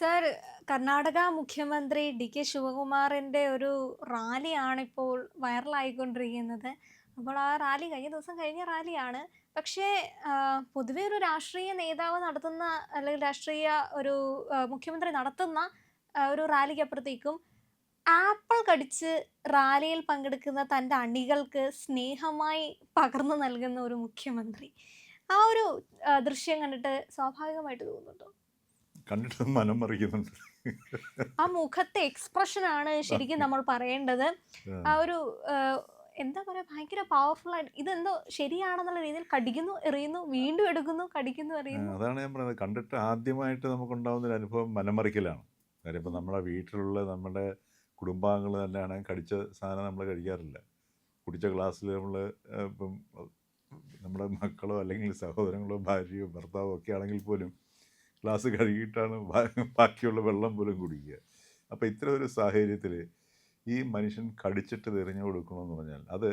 Sir, Karnataka മുഖ്യമന്ത്രി DK. ശിവകുമാറിന്റെ ഒരു റാലിയാണ് ഇപ്പോൾ വൈറലായിക്കൊണ്ടിരിക്കുന്നത്. അപ്പോൾ ആ റാലി കഴിഞ്ഞ റാലിയാണ്. പക്ഷേ പൊതുവെ ഒരു രാഷ്ട്രീയ നേതാവ് നടത്തുന്ന അല്ലെങ്കിൽ രാഷ്ട്രീയ ഒരു മുഖ്യമന്ത്രി നടത്തുന്ന ഒരു റാലിക്കപ്പുറത്തേക്കും ആപ്പിൾ കടിച്ച് റാലിയിൽ പങ്കെടുക്കുന്ന തൻ്റെ അണികൾക്ക് സ്നേഹമായി പകർന്നു നൽകുന്ന ഒരു മുഖ്യമന്ത്രി. ആ ഒരു ദൃശ്യം കണ്ടിട്ട് സ്വാഭാവികമായിട്ട് തോന്നുന്നുണ്ടോ? കണ്ടിട്ട് മനം മറിക്കുന്നുണ്ട്. ആ മുഖത്തെ എക്സ്പ്രഷനാണ് ശരിക്കും നമ്മൾ പറയേണ്ടത്. ആ ആ, ഒരു എന്താ പറയാ, ഭയങ്കര പവർഫുൾ ആയിട്ട് ഇതെന്തോ ശരിയാണെന്നുള്ള രീതിയിൽ കടിക്കുന്നു, എറിയുന്നു, വീണ്ടും എടുക്കുന്നു, കടിക്കുന്നു, എറിയുന്നു. അതാണ് ഞാൻ പറയുന്നത്. കണ്ടിട്ട് ആദ്യമായിട്ട് നമുക്കുണ്ടാകുന്ന ഒരു അനുഭവം മനം. കാര്യം ഇപ്പം നമ്മുടെ വീട്ടിലുള്ള നമ്മുടെ കുടുംബാംഗങ്ങൾ തന്നെയാണെങ്കിൽ കടിച്ച സാധനം നമ്മൾ കഴിക്കാറില്ല. കുടിച്ച ഗ്ലാസ്സിൽ നമ്മൾ ഇപ്പം നമ്മുടെ മക്കളോ അല്ലെങ്കിൽ സഹോദരങ്ങളോ ഭാര്യയോ ഭർത്താവോ ഒക്കെ ആണെങ്കിൽ പോലും ഗ്ലാസ് കഴുകിയിട്ടാണ് ബാക്കിയുള്ള വെള്ളം പോലും കുടിക്കുക. അപ്പോൾ ഇത്തരം ഒരു സാഹചര്യത്തിൽ ഈ മനുഷ്യൻ കടിച്ചിട്ട് എറിഞ്ഞു കൊടുക്കണമെന്ന് പറഞ്ഞാൽ അത്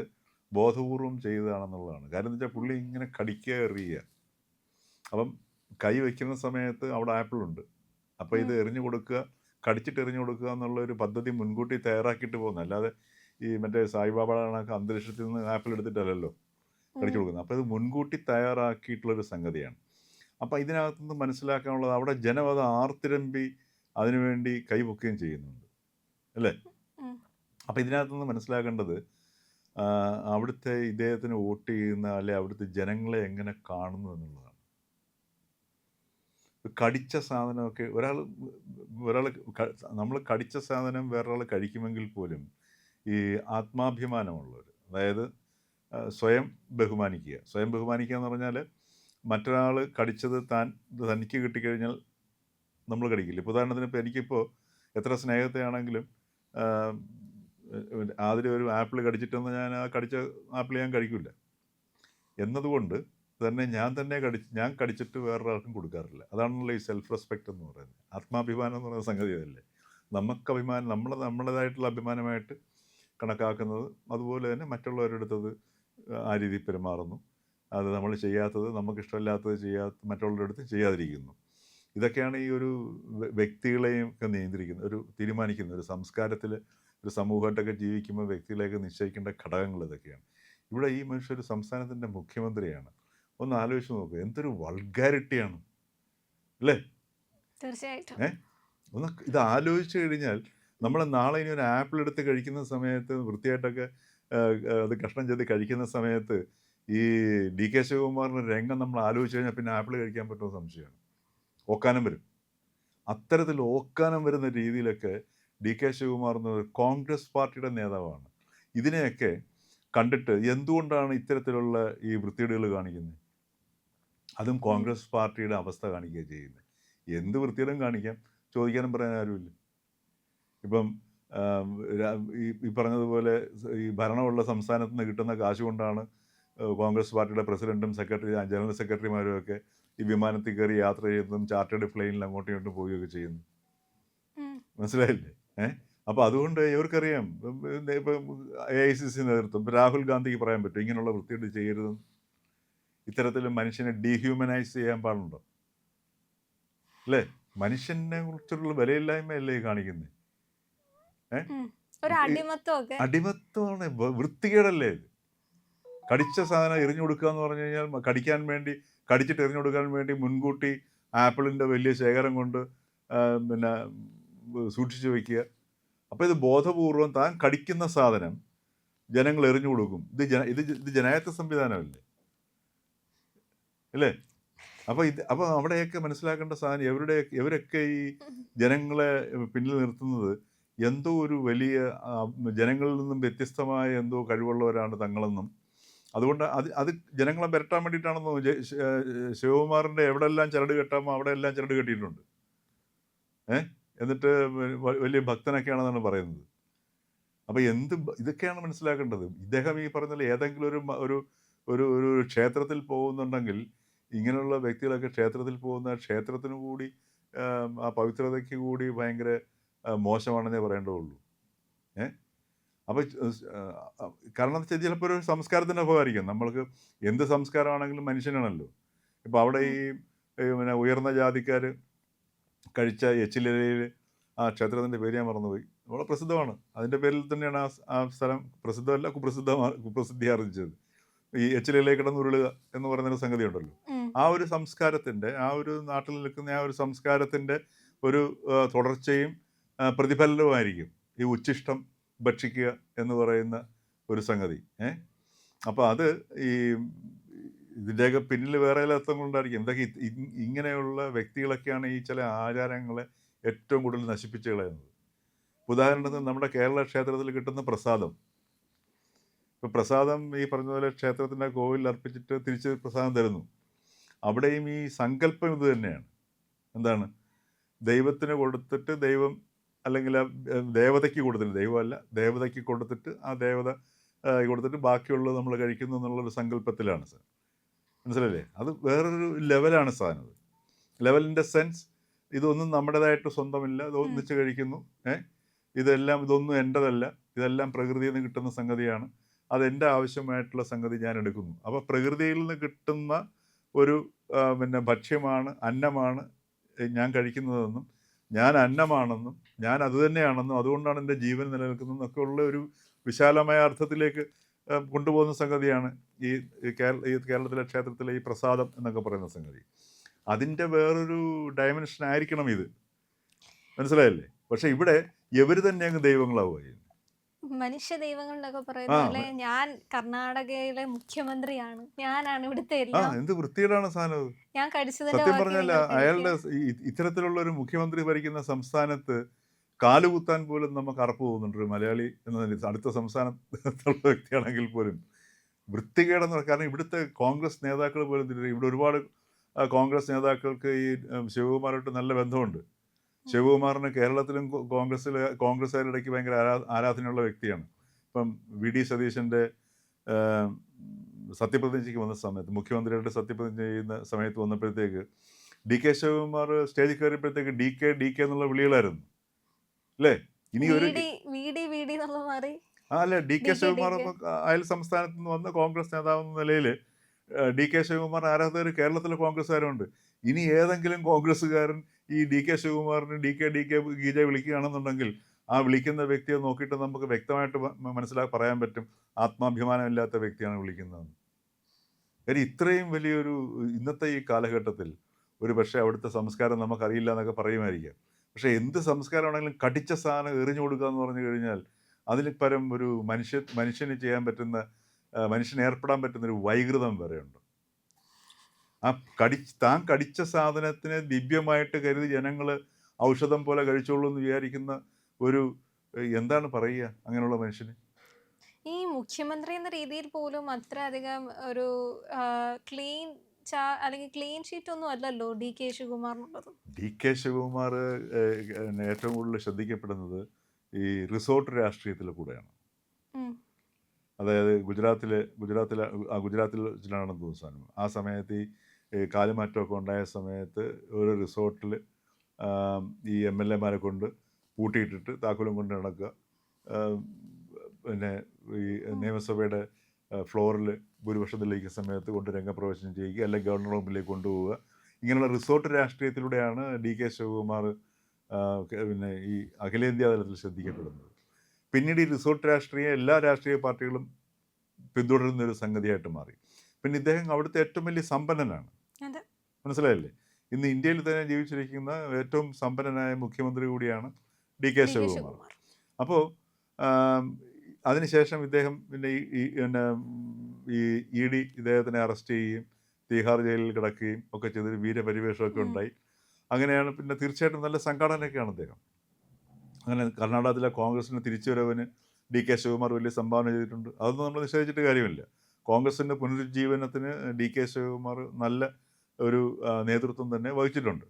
ബോധപൂർവം ചെയ്തതാണെന്നുള്ളതാണ്. കാരണം എന്ന് വെച്ചാൽ പുള്ളി ഇങ്ങനെ കടിക്കുക എറിയുക. അപ്പം കൈ വയ്ക്കുന്ന സമയത്ത് അവിടെ ആപ്പിളുണ്ട്. അപ്പോൾ ഇത് ഉം, എറിഞ്ഞു കൊടുക്കുക, കടിച്ചിട്ട് എറിഞ്ഞു കൊടുക്കുക എന്നുള്ള ഒരു പദ്ധതി മുൻകൂട്ടി തയ്യാറാക്കിയിട്ട് പോകുന്നത്. അല്ലാതെ ഈ മറ്റേ സായിബാബയുടെ കണക്ക് അന്തരീക്ഷത്തിൽ നിന്ന് ആപ്പിൾ എടുത്തിട്ടല്ലല്ലോ കടിച്ചു ഉം, കൊടുക്കുന്നത്. അപ്പോൾ ഇത് മുൻകൂട്ടി തയ്യാറാക്കിയിട്ടുള്ളൊരു സംഗതിയാണ്. അപ്പോൾ ഇതിനകത്തുനിന്ന് മനസ്സിലാക്കാനുള്ളത് അവിടെ ജനം അത് ആർത്തിരമ്പി അതിനുവേണ്ടി കൈപൊക്കുകയും ചെയ്യുന്നുണ്ട്, അല്ലേ? ഉം. അപ്പോൾ ഇതിനകത്തുനിന്ന് മനസ്സിലാക്കേണ്ടത് അവിടുത്തെ ഇദ്ദേഹത്തിന് വോട്ട് ചെയ്യുന്ന അല്ലെ അവിടുത്തെ ജനങ്ങളെ എങ്ങനെ കാണുന്നു എന്നുള്ളതാണ്. കടിച്ച സാധനമൊക്കെ ഒരാൾ നമ്മൾ കടിച്ച സാധനം വേറൊരാൾ കഴിക്കുമെങ്കിൽ പോലും ഈ ആത്മാഭിമാനമുള്ളവർ, അതായത് സ്വയം ബഹുമാനിക്കുക. സ്വയം ബഹുമാനിക്കുക എന്ന് പറഞ്ഞാൽ മറ്റൊരാൾ കടിച്ചത് തനിക്ക് കിട്ടിക്കഴിഞ്ഞാൽ നമ്മൾ കടിക്കില്ല. ഇപ്പോൾ ഉദാഹരണത്തിന് ഇപ്പോൾ എനിക്കിപ്പോൾ എത്ര സ്നേഹത്തെയാണെങ്കിലും ആദ്യം ഒരു ആപ്പിൾ കടിച്ചിട്ടെന്ന് ഞാൻ ആ കടിച്ച ആപ്പിൾ ഞാൻ കഴിക്കില്ല എന്നതുകൊണ്ട് തന്നെ ഞാൻ കടിച്ചിട്ട് വേറൊരാൾക്കും കൊടുക്കാറില്ല. അതാണല്ലോ ഈ സെൽഫ് റെസ്പെക്റ്റ് എന്ന് പറയുന്നത്. ആത്മാഭിമാനം എന്ന് പറയുന്ന സംഗതി അതല്ലേ. നമുക്ക് അഭിമാനം നമ്മളേതായിട്ടുള്ള അഭിമാനമായിട്ട് കണക്കാക്കുന്നത്. അതുപോലെ തന്നെ മറ്റുള്ളവരുടെ അടുത്തത് ആ രീതിയിൽ പെരുമാറുന്നു. അത് നമ്മൾ ചെയ്യാത്തത്, നമുക്കിഷ്ടമില്ലാത്തത് മറ്റുള്ളവരുടെ അടുത്ത് ചെയ്യാതിരിക്കുന്നു. ഇതൊക്കെയാണ് ഈ ഒരു വ്യക്തികളെയും ഒക്കെ നിയന്ത്രിക്കുന്നത്, തീരുമാനിക്കുന്നത്. ഒരു സംസ്കാരത്തിൽ ഒരു സമൂഹമായിട്ടൊക്കെ ജീവിക്കുമ്പോൾ വ്യക്തികളെയൊക്കെ നിശ്ചയിക്കേണ്ട ഘടകങ്ങൾ ഇതൊക്കെയാണ്. ഇവിടെ ഈ മനുഷ്യ ഒരു സംസ്ഥാനത്തിൻ്റെ മുഖ്യമന്ത്രിയാണ്. ഒന്ന് ആലോചിച്ച് നോക്കുക, എന്തൊരു വൾഗാരിറ്റിയാണ്, അല്ലേ? തീർച്ചയായിട്ടും. ഏ ഒന്ന് ഇത് ആലോചിച്ച് കഴിഞ്ഞാൽ നമ്മൾ നാളെ ഇനി ഒരു ആപ്പിൾ എടുത്ത് കഴിക്കുന്ന സമയത്ത് വൃത്തിയായിട്ടൊക്കെ അത് കഷ്ണം ചെയ്ത് കഴിക്കുന്ന സമയത്ത് ഈ ഡി.കെ. ശിവകുമാറിൻ്റെ രംഗം നമ്മൾ ആലോചിച്ച് കഴിഞ്ഞാൽ പിന്നെ ആപ്പിൾ കഴിക്കാൻ പറ്റുമോ സംശയമാണ്. ഓക്കാനം വരും. അത്തരത്തിൽ ഓക്കാനം വരുന്ന രീതിയിലൊക്കെ ഡി.കെ. ശിവകുമാർ എന്ന കോൺഗ്രസ് പാർട്ടിയുടെ നേതാവാണ്. ഇതിനെയൊക്കെ കണ്ടിട്ട് എന്തുകൊണ്ടാണ് ഇത്തരത്തിലുള്ള ഈ വൃത്തികേടുകൾ കാണിക്കുന്നത്? അതും ഉം, കോൺഗ്രസ് പാർട്ടിയുടെ അവസ്ഥ കാണിക്കുക ചെയ്യുന്നത്. എന്ത് വൃത്തികേടും കാണിക്കാം, ചോദിക്കാനും പറയാൻ ആരുമില്ല. ഇപ്പം ഈ പറഞ്ഞതുപോലെ ഈ ഭരണമുള്ള സംസ്ഥാനത്ത് നിന്ന് കിട്ടുന്ന കാശ് കൊണ്ടാണ് കോൺഗ്രസ് പാർട്ടിയുടെ പ്രസിഡന്റും ജനറൽ സെക്രട്ടറിമാരും ഒക്കെ ഈ വിമാനത്തിൽ കയറി യാത്ര ചെയ്യുന്നതും ചാർട്ടേഡ് പ്ലെയിനിൽ അങ്ങോട്ടും ഇങ്ങോട്ടും പോവുകയൊക്കെ ചെയ്യുന്നു. ഉം. മനസ്സിലായില്ലേ? അപ്പോൾ അതുകൊണ്ട് ഇവർക്കറിയാം. ഇപ്പം AICC നേതൃത്വം, ഇപ്പം രാഹുൽ ഗാന്ധിക്ക് പറയാൻ പറ്റും ഇങ്ങനെയുള്ള വൃത്തികേട് ചെയ്യരുതെന്ന്. ഇത്തരത്തിൽ മനുഷ്യനെ ഡീഹ്യൂമനൈസ് ചെയ്യാൻ പാടുണ്ടോ? അല്ലേ? മനുഷ്യനെ കുറിച്ചുള്ള വിലയില്ലായ്മയല്ലേ കാണിക്കുന്നത്? ഉം. ഒരു അടിമത്വമൊക്കെ. അടിമത്വമാണ്, വൃത്തികേടല്ലേ ഇത്? കടിച്ച സാധനം എറിഞ്ഞു കൊടുക്കുക എന്ന് പറഞ്ഞു കഴിഞ്ഞാൽ കടിക്കാൻ വേണ്ടി, കടിച്ചിട്ട് എറിഞ്ഞു കൊടുക്കാൻ വേണ്ടി മുൻകൂട്ടി ആപ്പിളിൻ്റെ വലിയ ശേഖരം കൊണ്ട് പിന്നെ സൂക്ഷിച്ചു വയ്ക്കുക. അപ്പോൾ ഇത് ബോധപൂർവം താൻ കടിക്കുന്ന സാധനം ജനങ്ങൾ എറിഞ്ഞു കൊടുക്കും. ഇത് ജനായത്ത സംവിധാനമല്ലേ, അല്ലേ? അപ്പോൾ അവിടെയൊക്കെ മനസ്സിലാക്കേണ്ട സാധനം ഇവരൊക്കെ ഈ ജനങ്ങളെ പിന്നിൽ നിർത്തുന്നത് എന്തോ ഒരു വലിയ ജനങ്ങളിൽ നിന്നും വ്യത്യസ്തമായ എന്തോ കഴിവുള്ളവരാണ് തങ്ങളെന്നും, അതുകൊണ്ട് അത് ജനങ്ങളെ വരട്ടാൻ വേണ്ടിയിട്ടാണെന്ന് തോന്നുന്നു. ശിവകുമാറിൻ്റെ എവിടെയെല്ലാം ചരട് കെട്ടാമോ അവിടെ എല്ലാം ചരട് കെട്ടിയിട്ടുണ്ട്. എന്നിട്ട് വലിയ ഭക്തനൊക്കെയാണെന്നാണ് പറയുന്നത്. അപ്പോൾ ഇതൊക്കെയാണ് മനസ്സിലാക്കേണ്ടത്. ഇദ്ദേഹം ഈ പറഞ്ഞ ഏതെങ്കിലും ഒരു ഒരു ഒരു ക്ഷേത്രത്തിൽ പോകുന്നുണ്ടെങ്കിൽ ഇങ്ങനെയുള്ള വ്യക്തികളൊക്കെ ക്ഷേത്രത്തിൽ പോകുന്ന ക്ഷേത്രത്തിന് കൂടി ആ പവിത്രതയ്ക്ക് കൂടി ഭയങ്കര മോശമാണെന്നേ പറയേണ്ടതുള്ളൂ. അപ്പോൾ കാരണം എന്താ വെച്ചാൽ ചിലപ്പോൾ ഒരു സംസ്കാരത്തിൻ്റെ അഭാവമായിരിക്കും. നമ്മൾക്ക് എന്ത് സംസ്കാരമാണെങ്കിലും മനുഷ്യനാണല്ലോ. ഇപ്പോൾ അവിടെ ഉം, ഈ പിന്നെ ഉയർന്ന ജാതിക്കാർ കഴിച്ച എച്ചിലയിൽ ആ ക്ഷേത്രത്തിൻ്റെ പേര് ഞാൻ മറന്നുപോയി, വളരെ പ്രസിദ്ധമാണ്. അതിൻ്റെ പേരിൽ തന്നെയാണ് ആ സ്ഥലം പ്രസിദ്ധമല്ല കുപ്രസിദ്ധി ആർജിച്ചത്. ഈ എച്ചിലയിലേക്ക് കിടന്നുരുളുക എന്ന് പറയുന്നൊരു സംഗതി ഉണ്ടല്ലോ. ഉം. ആ ഒരു സംസ്കാരത്തിൻ്റെ, ആ ഒരു നാട്ടിൽ നിൽക്കുന്ന ആ ഒരു സംസ്കാരത്തിൻ്റെ ഒരു തുടർച്ചയും പ്രതിഫലനവുമായിരിക്കും ഈ ഉച്ഛിഷ്ടം ഭക്ഷിക്കുക എന്ന് പറയുന്ന ഒരു സംഗതി. അപ്പോൾ അത് ഈ ഇതിൻ്റെയൊക്കെ പിന്നിൽ വേറെ ചില അർത്ഥങ്ങളുണ്ടായിരിക്കും. എന്തൊക്കെ ഇങ്ങനെയുള്ള വ്യക്തികളൊക്കെയാണ് ഈ ചില ആചാരങ്ങളെ ഏറ്റവും കൂടുതൽ നശിപ്പിച്ച് കളയുന്നത്. ഉദാഹരണത്തിന് നമ്മുടെ കേരള ക്ഷേത്രത്തിൽ കിട്ടുന്ന പ്രസാദം, ഇപ്പോൾ പ്രസാദം ഈ പറഞ്ഞ പോലെ ക്ഷേത്രത്തിൻ്റെ കോവിലിൽ അർപ്പിച്ചിട്ട് തിരിച്ച് പ്രസാദം തരുന്നു. അവിടെയും ഈ സങ്കല്പം ഇത് തന്നെയാണ്. എന്താണ്? ദൈവത്തിന് കൊടുത്തിട്ട് ദൈവം, അല്ലെങ്കിൽ ദേവതയ്ക്ക് കൊടുത്തിട്ട്, ദൈവമല്ല ദേവതയ്ക്ക് കൊടുത്തിട്ട് ആ ദേവത കൊടുത്തിട്ട് ബാക്കിയുള്ളത് നമ്മൾ കഴിക്കുന്നു എന്നുള്ളൊരു സങ്കല്പത്തിലാണ് സാർ. മനസ്സിലല്ലേ? അത് വേറൊരു ലെവലാണ് സാധനം. ലെവലിൻ്റെ സെൻസ് ഇതൊന്നും നമ്മുടേതായിട്ട് സ്വന്തമില്ല, ഇത് ഒന്നിച്ച് കഴിക്കുന്നു. ഇതൊന്നും എൻ്റെതല്ല, ഇതെല്ലാം പ്രകൃതിയിൽ നിന്ന് കിട്ടുന്ന സംഗതിയാണ്, അതെൻ്റെ ആവശ്യമായിട്ടുള്ള സംഗതി ഞാൻ എടുക്കുന്നു. അപ്പോൾ പ്രകൃതിയിൽ നിന്ന് കിട്ടുന്ന ഒരു ഭക്ഷ്യമാണ്, അന്നമാണ് ഞാൻ കഴിക്കുന്നതെന്നും ഞാൻ അന്നമാണെന്നും ഞാൻ അതുതന്നെയാണെന്നും അതുകൊണ്ടാണ് എൻ്റെ ജീവൻ നിലനിൽക്കുന്നതെന്നൊക്കെ ഉള്ള ഒരു വിശാലമായ അർത്ഥത്തിലേക്ക് കൊണ്ടുപോകുന്ന സംഗതിയാണ് ഈ കേരളത്തിലെ ക്ഷേത്രത്തിലെ ഈ പ്രസാദം എന്നൊക്കെ പറയുന്ന സംഗതി. അതിൻ്റെ വേറൊരു ഡയമെൻഷൻ ആയിരിക്കണം ഇത്. മനസ്സിലായല്ലേ? പക്ഷെ ഇവിടെ ഇവർ തന്നെ അങ്ങ് ദൈവങ്ങളാവുക. മനുഷ്യ ദൈവങ്ങൾ എന്നൊക്കെ പറയുന്ന പോലെ ഞാൻ കർണാടകയിലെ മുഖ്യമന്ത്രിയാണ്, ഞാനാണ് ഇവിടുത്തെ എല്ലാം, എന്ത് വൃത്തികേടാണ് സാധനം. ഞാൻ കഴിച്ചതിന്റെ സത്യം ബാക്കി പറഞ്ഞാൽ നിങ്ങൾ അയാളുടെ കഴിക്കുക. ഇത്തരത്തിലുള്ള ഒരു മുഖ്യമന്ത്രി ഭരിക്കുന്ന സംസ്ഥാനത്ത് കാലുകുത്താൻ പോലും നമുക്ക് അറപ്പ് പോകുന്നുണ്ട്. ഒരു മലയാളി എന്ന അടുത്ത സംസ്ഥാനത്തുള്ള വ്യക്തിയാണെങ്കിൽ പോലും വൃത്തികേടെന്ന് പറഞ്ഞാൽ, കാരണം ഇവിടുത്തെ കോൺഗ്രസ് നേതാക്കൾ പോലും തിരിച്ചു. ഇവിടെ ഒരുപാട് കോൺഗ്രസ് നേതാക്കൾക്ക് ഈ ശിവകുമാറായിട്ട് നല്ല ബന്ധമുണ്ട്. ശിവകുമാറിന് കേരളത്തിലും കോൺഗ്രസ്സുകാരുടെ ഇടയ്ക്ക് ഭയങ്കര ആരാധനയുള്ള വ്യക്തിയാണ്. ഇപ്പം വി ഡി സതീശൻ്റെ സത്യപ്രതിജ്ഞയ്ക്ക് വന്ന സമയത്ത്, മുഖ്യമന്ത്രിയായിട്ട് സത്യപ്രതിജ്ഞ ചെയ്യുന്ന സമയത്ത് വന്നപ്പോഴത്തേക്ക് ഡി കെ ശിവകുമാർ സ്റ്റേജിൽ കയറിയപ്പോഴത്തേക്ക് ഡി കെ എന്നുള്ള വിളികളായിരുന്നു അല്ലേ? ഇനി ഒരു അല്ല, ഡി കെ ശിവകുമാർ അയൽ സംസ്ഥാനത്ത് നിന്ന് വന്ന കോൺഗ്രസ് നേതാവ് എന്ന നിലയിൽ ഡി കെ ശിവകുമാർ ആരാധകർ കേരളത്തിലെ കോൺഗ്രസ്സുകാരുണ്ട്. ഇനി ഏതെങ്കിലും കോൺഗ്രസ്സുകാരൻ ഈ ഡി കെ ശിവകുമാറിന് ഡി കെ ഗീജ വിളിക്കുകയാണെന്നുണ്ടെങ്കിൽ ആ വിളിക്കുന്ന വ്യക്തിയെ നോക്കിയിട്ട് നമുക്ക് വ്യക്തമായിട്ട് പറയാൻ പറ്റും ആത്മാഭിമാനമില്ലാത്ത വ്യക്തിയാണ് വിളിക്കുന്നതെന്ന്. കാര്യം ഇത്രയും വലിയൊരു ഇന്നത്തെ ഈ കാലഘട്ടത്തിൽ ഒരു പക്ഷേ അവിടുത്തെ സംസ്കാരം നമുക്കറിയില്ല എന്നൊക്കെ പറയുമായിരിക്കാം. പക്ഷേ എന്ത് സംസ്കാരമാണെങ്കിലും കടിച്ച സാധനം എറിഞ്ഞു കൊടുക്കുക എന്ന് പറഞ്ഞു കഴിഞ്ഞാൽ അതിൽ പരം ഒരു മനുഷ്യന് ചെയ്യാൻ പറ്റുന്ന, മനുഷ്യന് ഏർപ്പെടാൻ പറ്റുന്നൊരു വൈകൃതം വരെയുണ്ട്. താൻ കടിച്ച സാധനത്തിനെ ദിവ്യമായിട്ട് കരുതി ജനങ്ങൾ ഔഷധം പോലെ കഴിച്ചോളൂ എന്ന് വിചാരിക്കുന്ന ഒരു, എന്താണ് പറയുക അങ്ങനെയുള്ള മനുഷ്യന്? ഈ മുഖ്യമന്ത്രി എന്ന രീതിയിൽ പോലും അത്ര അധികം ഒരു ക്ലീൻ അല്ലെങ്കിൽ ക്ലീൻ ഷീറ്റ് ഒന്നും അല്ലല്ലോ ഡി കെ ശിവകുമാറിനുള്ളത്. ഡി കെ ശിവകുമാർ ഏറ്റവും കൂടുതൽ ശ്രദ്ധിക്കപ്പെടുന്നത് ഈ റിസോർട്ട് രാഷ്ട്രീയത്തിൽ കൂടെയാണ്. അതായത് ഗുജറാത്തിൽ വെച്ചിട്ടാണെന്ന് തോന്നുന്നു. ആ സമയത്ത് ഈ കാലുമാറ്റമൊക്കെ ഉണ്ടായ സമയത്ത് ഒരു റിസോർട്ടിൽ ഈ MLA-മാരെ കൊണ്ട് പൂട്ടിയിട്ടിട്ട് താക്കോലും കൊണ്ട് നടക്കുക, പിന്നെ ഈ നിയമസഭയുടെ ഫ്ലോറിൽ ഭൂരിപക്ഷം തെളിയിക്കുന്ന സമയത്ത് കൊണ്ട് രംഗപ്രവേശനം ചെയ്യുക, അല്ലെങ്കിൽ ഗവർണർ മുമ്പിലേക്ക് കൊണ്ടുപോവുക. ഇങ്ങനെയുള്ള റിസോർട്ട് രാഷ്ട്രീയത്തിലൂടെയാണ് ഡി കെ ശിവകുമാർ പിന്നെ ഈ അഖിലേന്ത്യാ തലത്തിൽ ശ്രദ്ധിക്കപ്പെടുന്നത്. പിന്നീട് ഈ റിസോർട്ട് രാഷ്ട്രീയം എല്ലാ രാഷ്ട്രീയ പാർട്ടികളും പിന്തുടരുന്ന ഒരു സംഗതിയായിട്ട് മാറി. പിന്നെ ഇദ്ദേഹം അവിടുത്തെ ഏറ്റവും വലിയ സമ്പന്നനാണ്. മനസ്സിലായില്ലേ? ഇന്ന് ഇന്ത്യയിൽ തന്നെ ജീവിച്ചിരിക്കുന്ന ഏറ്റവും സമ്പന്നനായ മുഖ്യമന്ത്രി കൂടിയാണ് ഡി കെ ശിവകുമാർ. അപ്പോൾ അതിനുശേഷം ഇദ്ദേഹം പിന്നെ ഈ ED ഇദ്ദേഹത്തിനെ അറസ്റ്റ് ചെയ്യുകയും തീഹാർ ജയിലിൽ കിടക്കുകയും ഒക്കെ ചെയ്തൊരു വീരപരിവേഷമൊക്കെ ഉണ്ടായി. അങ്ങനെയാണ് പിന്നെ തീർച്ചയായിട്ടും നല്ല സംഘാടനയൊക്കെയാണ് അദ്ദേഹം. അങ്ങനെ കർണാടകത്തിലെ കോൺഗ്രസിന് തിരിച്ചുവരവിന് ഡി കെ ശിവകുമാർ വലിയ സംഭാവന ചെയ്തിട്ടുണ്ട്. അതൊന്നും നമ്മൾ നിഷേധിച്ചിട്ട് കാര്യമില്ല. കോൺഗ്രസിൻ്റെ പുനരുജ്ജീവനത്തിന് ഡി കെ ശിവകുമാർ നല്ല ഒരു നേതൃത്വം തന്നെ വഹിച്ചിട്ടുണ്ട്.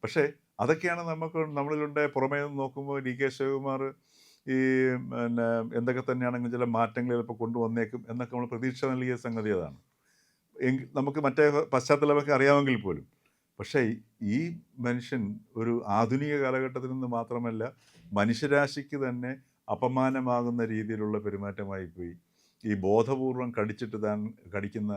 പക്ഷേ അതൊക്കെയാണ് നമ്മളിലുണ്ടായ പുറമേ നിന്ന് നോക്കുമ്പോൾ ഡി കെ ശിവകുമാർ ഈ പിന്നെ എന്തൊക്കെ തന്നെയാണെങ്കിലും ചില മാറ്റങ്ങൾ ചിലപ്പോൾ കൊണ്ടുവന്നേക്കും എന്നൊക്കെ നമ്മൾ പ്രതീക്ഷ നൽകിയ സംഗതി അതാണ്. നമുക്ക് മറ്റേ പശ്ചാത്തലമൊക്കെ അറിയാമെങ്കിൽ പോലും. പക്ഷേ ഈ മനുഷ്യൻ ഒരു ആധുനിക കാലഘട്ടത്തിൽ നിന്ന് മാത്രമല്ല മനുഷ്യരാശിക്ക് തന്നെ അപമാനമാകുന്ന രീതിയിലുള്ള പെരുമാറ്റമായിപ്പോയി. ഈ ബോധപൂർവം കടിച്ചിട്ട് താൻ കടിക്കുന്ന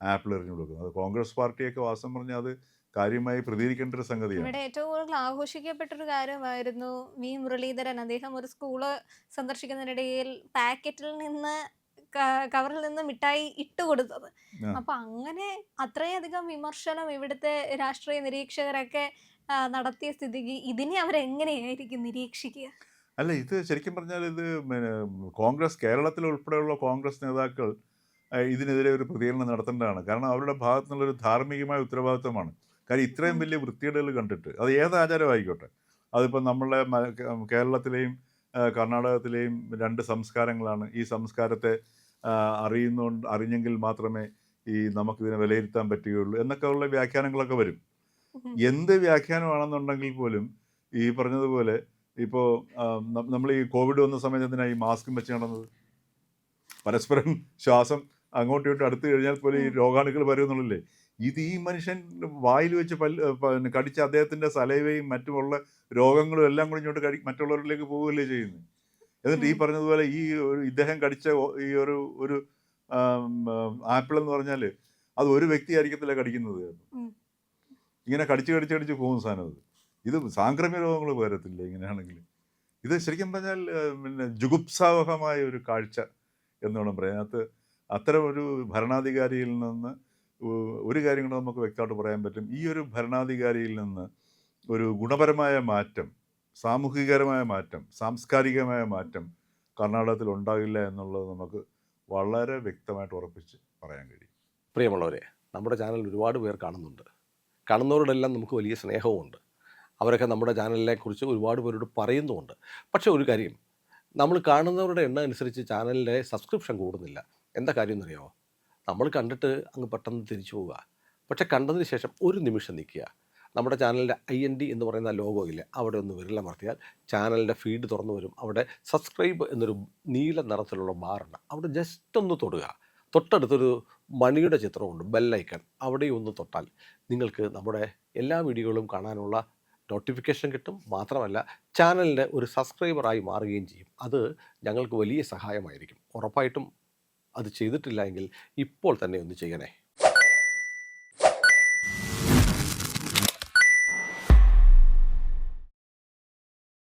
ആപ്പിൾ എറിഞ്ഞു കൊടുക്കുന്നത്. അത് കോൺഗ്രസ് പാർട്ടിയൊക്കെ വാസം പറഞ്ഞാൽ അത് കാര്യമായി പ്രതികരിക്കേണ്ട ഒരു സംഗതിയാണ്. ഇവിടെ ഏറ്റവും കൂടുതൽ ആഘോഷിക്കപ്പെട്ടൊരു കാര്യമായിരുന്നു വി മുരളീധരൻ. അദ്ദേഹം ഒരു സ്കൂള് സന്ദർശിക്കുന്നതിനിടയിൽ പാക്കറ്റിൽ നിന്ന് കവറിൽ നിന്ന് മിഠായി ഇട്ടുകൊടുത്തത്. ആ. അപ്പൊ അങ്ങനെ അത്രയധികം വിമർശനം ഇവിടുത്തെ രാഷ്ട്രീയ നിരീക്ഷകരൊക്കെ നടത്തിയ സ്ഥിതിക്ക് ഇതിനെ അവരെങ്ങനെയായിരിക്കും നിരീക്ഷിക്കുക? അല്ല, ഇത് ശരിക്കും പറഞ്ഞാൽ ഇത് പിന്നെ കോൺഗ്രസ് കേരളത്തിൽ ഉൾപ്പെടെയുള്ള കോൺഗ്രസ് നേതാക്കൾ ഇതിനെതിരെ ഒരു പ്രതികരണം നടത്തേണ്ടതാണ്. കാരണം അവരുടെ ഭാഗത്തു നിന്നുള്ളൊരു ധാർമ്മികമായ ഉത്തരവാദിത്വമാണ്. കാര്യം ഇത്രയും ഉം. വലിയ വൃത്തികേടുകൾ കണ്ടിട്ട് അത് ഏത് ആചാരമായിക്കോട്ടെ, അതിപ്പോൾ നമ്മളെ കേരളത്തിലെയും കർണാടകത്തിലെയും 2 സംസ്കാരങ്ങളാണ്. ഈ സംസ്കാരത്തെ അറിഞ്ഞെങ്കിൽ മാത്രമേ ഈ നമുക്കിതിനെ വിലയിരുത്താൻ പറ്റുകയുള്ളൂ എന്നൊക്കെ ഉള്ള വ്യാഖ്യാനങ്ങളൊക്കെ വരും. ഉം. എന്ത് വ്യാഖ്യാനമാണെന്നുണ്ടെങ്കിൽ പോലും ഈ പറഞ്ഞതുപോലെ ഇപ്പോൾ നമ്മൾ ഈ കോവിഡ് വന്ന സമയത്ത് എന്തിനാണ് ഈ മാസ്കും വെച്ച് നടന്നത്? പരസ്പരം ശ്വാസം അങ്ങോട്ടും ഇങ്ങോട്ടും അടുത്ത് കഴിഞ്ഞാൽ പോലും ഈ ഉം. രോഗാണുക്കൾ വരുമെന്നുള്ളല്ലേ. ഇത് ഈ മനുഷ്യൻ വായിൽ വെച്ച് പിന്നെ കടിച്ച അദ്ദേഹത്തിൻ്റെ സലൈവയും മറ്റുമുള്ള രോഗങ്ങളും എല്ലാം കൂടി ഇങ്ങോട്ട് മറ്റുള്ളവരിലേക്ക് പോവുകയല്ലേ ചെയ്യുന്നത്. എന്നിട്ട് ഈ ഉം. പറഞ്ഞതുപോലെ ഈ ഒരു ഇദ്ദേഹം കടിച്ച ഈ ഒരു ആപ്പിൾ എന്ന് പറഞ്ഞാൽ അത് ഒരു വ്യക്തി ആയിരിക്കത്തില്ല കടിക്കുന്നത്. ഉം. ഇങ്ങനെ കടിച്ച് പോകുന്ന സാധനം അത്. ഇത് സാംക്രമിക രോഗങ്ങൾ വരത്തില്ല ഇങ്ങനെയാണെങ്കിൽ. ഇത് ശരിക്കും പറഞ്ഞാൽ പിന്നെ ജുഗുപ്സാവഹമായ ഒരു കാഴ്ച എന്ന് വേണം പറയാൻ. അത്തരം ഒരു ഭരണാധികാരിയിൽ നിന്ന് ഒരു കാര്യം കൂടെ നമുക്ക് വ്യക്തമായിട്ട് പറയാൻ പറ്റും. ഈ ഒരു ഭരണാധികാരിയിൽ നിന്ന് ഒരു ഗുണപരമായ മാറ്റം, സാമൂഹികപരമായ മാറ്റം, സാംസ്കാരികമായ മാറ്റം കർണാടകത്തിൽ ഉണ്ടാകില്ല എന്നുള്ളത് നമുക്ക് വളരെ വ്യക്തമായിട്ട് ഉറപ്പിച്ച് പറയാൻ കഴിയും. പ്രിയമുള്ളവരെ, നമ്മുടെ ചാനൽ ഒരുപാട് പേർ കാണുന്നുണ്ട്. കാണുന്നവരോടെല്ലാം നമുക്ക് വലിയ സ്നേഹവുമുണ്ട്. അവരൊക്കെ നമ്മുടെ ചാനലിനെക്കുറിച്ച് ഒരുപാട് പേരോട് പറയുന്നുമുണ്ട്. പക്ഷേ ഒരു കാര്യം, നമ്മൾ കാണുന്നവരുടെ എണ്ണം അനുസരിച്ച് ചാനലിൻ്റെ സബ്സ്ക്രിപ്ഷൻ കൂടുന്നില്ല. എന്താ കാര്യം എന്നറിയാമോ? നമ്മൾ കണ്ടിട്ട് അങ്ങ് പെട്ടെന്ന് തിരിച്ചു പോവുക. പക്ഷേ കണ്ടതിന് ശേഷം ഒരു നിമിഷം നിൽക്കുക. നമ്മുടെ ചാനലിൻ്റെ IND എന്ന് പറയുന്ന ലോഗോ ഇല്ലേ, അവിടെ ഒന്ന് വിരലമർത്തിയാൽ ചാനലിൻ്റെ ഫീഡ് തുറന്നു വരും. അവിടെ സബ്സ്ക്രൈബ് എന്നൊരു നീല നിറത്തിലുള്ള ബാറുണ്ട്. അവിടെ ജസ്റ്റ് ഒന്ന് തൊടുക. തൊട്ടടുത്തൊരു മണിയുടെ ചിത്രമുണ്ട്, ബെല്ലൈക്കൺ. അവിടെ ഒന്ന് തൊട്ടാൽ നിങ്ങൾക്ക് നമ്മുടെ എല്ലാ വീഡിയോകളും കാണാനുള്ള നോട്ടിഫിക്കേഷൻ കിട്ടും. മാത്രമല്ല ചാനലിൻ്റെ ഒരു സബ്സ്ക്രൈബറായി മാറുകയും ചെയ്യും. അത് ഞങ്ങൾക്ക് വലിയ സഹായമായിരിക്കും. ഉറപ്പായിട്ടും അത് ചെയ്തിട്ടില്ല എങ്കിൽ ഇപ്പോൾ തന്നെ ഒന്ന് ചെയ്യണേ.